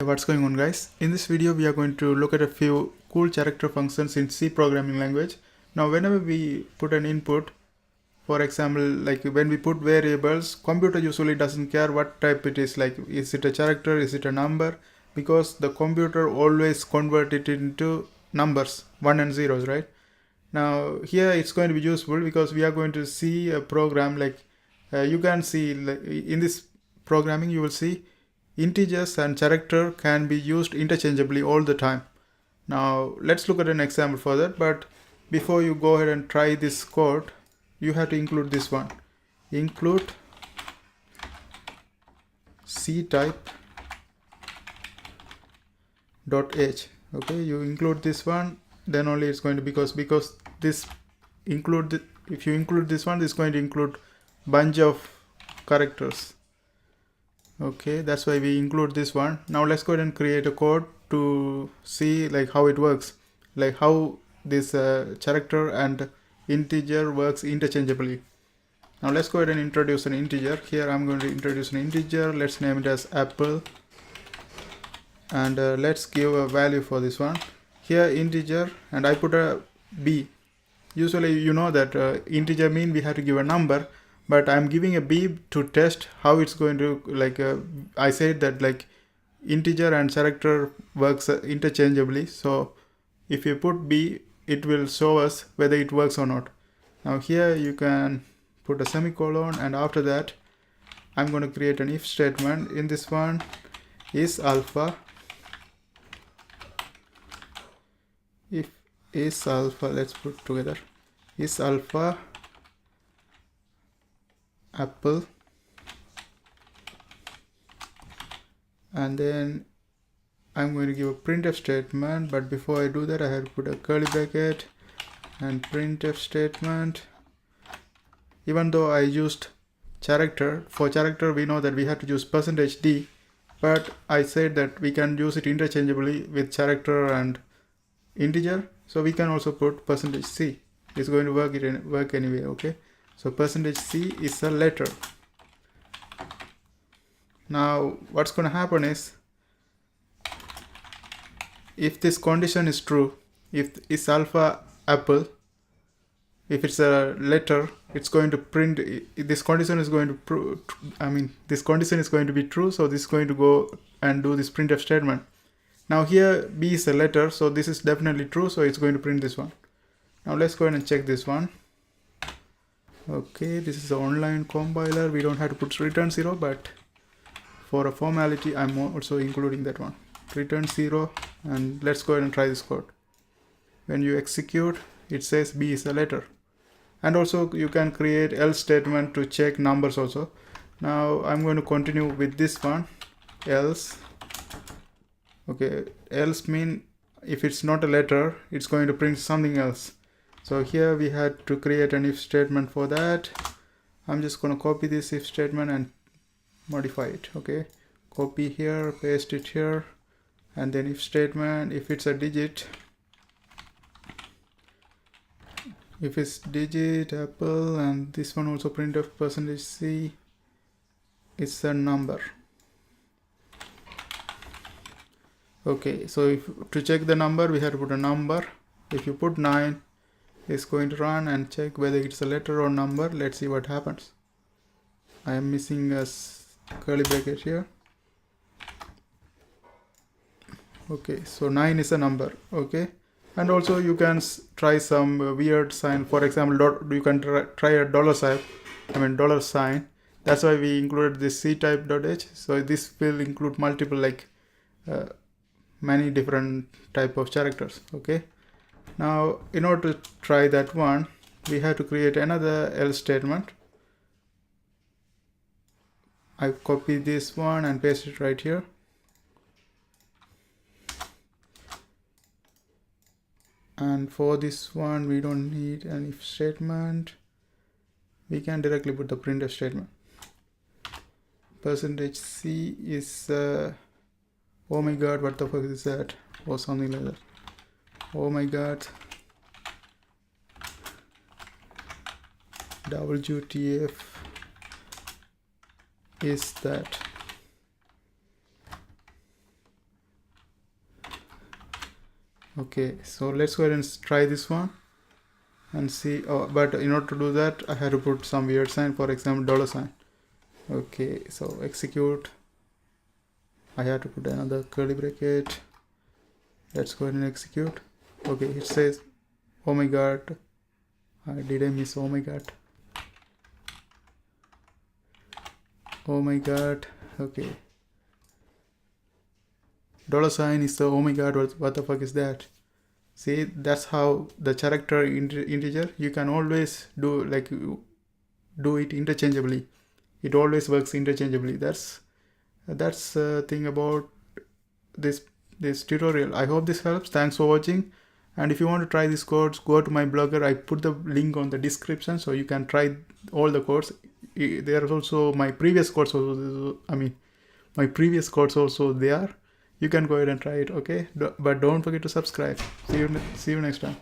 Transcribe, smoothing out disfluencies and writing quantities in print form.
What's going on, guys? In this video we are going to look at a few cool character functions in C programming language. Now whenever we put an input, for example, like when we put variables, computer usually doesn't care what type it is, like is it a character, is it a number, because the computer always convert it into numbers, 1 and 0s, right? Now here it's going to be useful because we are going to see a program like you can see like, in this programming you will see integers and character can be used interchangeably all the time. Now let's look at an example for that, but before you go ahead and try this code, you have to include this one. Include C type dot h. Okay, you include this one, then only it's going to because this include if you include this one, it's going to include bunch of characters. Okay, that's why we include this one. Now let's go ahead and create a code to see like how it works, like how this character and integer works interchangeably. Now let's go ahead and introduce an integer. Here I'm going to introduce an integer. Let's name it as apple, and let's give a value for this one. Here integer, and I put a b. Usually you know that integer mean we have to give a number, but I'm giving a b to test how it's going to like I said that like integer and character works interchangeably, so if you put b, it will show us whether it works or not. Now here you can put a semicolon, and after that I'm going to create an if statement. In this one, is alpha, if is alpha, let's put together, is alpha apple, and then I'm going to give a printf statement, but before I do that I have to put a curly bracket and printf statement. Even though I used character, for character we know that we have to use %d, but I said that we can use it interchangeably with character and integer, so we can also put %c. It's going to work anyway. Okay, so %c is a letter. Now what's going to happen is, if this condition is true, if is alpha apple, if it's a letter, it's going to print. This condition is going to this condition is going to be true, so this is going to go and do this printf statement. Now here b is a letter, so this is definitely true, so it's going to print this one. Now let's go ahead and check this one. Okay, this is an online compiler, we don't have to put return 0, but for a formality I'm also including that one, return 0. And let's go ahead and try this code. When you execute, it says b is a letter. And also you can create else statement to check numbers also. Now I'm going to continue with this one, else. Okay, else mean if it's not a letter, it's going to print something else. So here we had to create an if statement for that. I'm just going to copy this if statement and modify it. Okay, copy here, paste it here, and then if statement, if it's a digit, if it's digit apple, and this one also printf %c, it's a number. Okay, so if to check the number we have to put a number. If you put 9, it's going to run and check whether it's a letter or number. Let's see what happens. I am missing a curly bracket here. Okay, so 9 is a number. Okay, and also you can try some weird sign. For example, you can try a dollar sign. That's why we included this c type dot h. So this will include multiple, like many different type of characters. Okay, now in order to try that one, we have to create another else statement. I copy this one and paste it right here. And for this one we don't need an if statement, we can directly put the printf statement. %c is oh my god, what the fuck is that, or something like that. Oh my god, WTF is that? Okay, so let's go ahead and try this one and see. Oh, but in order to do that, I have to put some weird sign, for example, dollar sign. Okay, so execute. I have to put another curly bracket. Let's go ahead and execute. Okay, it says, oh my god, did I miss oh my god? Oh my god. Okay, dollar sign is the oh my god, what the fuck is that? See, that's how the character integer, you can always do like do it interchangeably. It always works interchangeably. That's the thing about this tutorial. I hope this helps. Thanks for watching. And if you want to try these codes, go to my blogger. I put the link on the description so you can try all the codes. There is also my previous codes also, my previous codes also there. You can go ahead and try it, okay? But don't forget to subscribe. See you next time.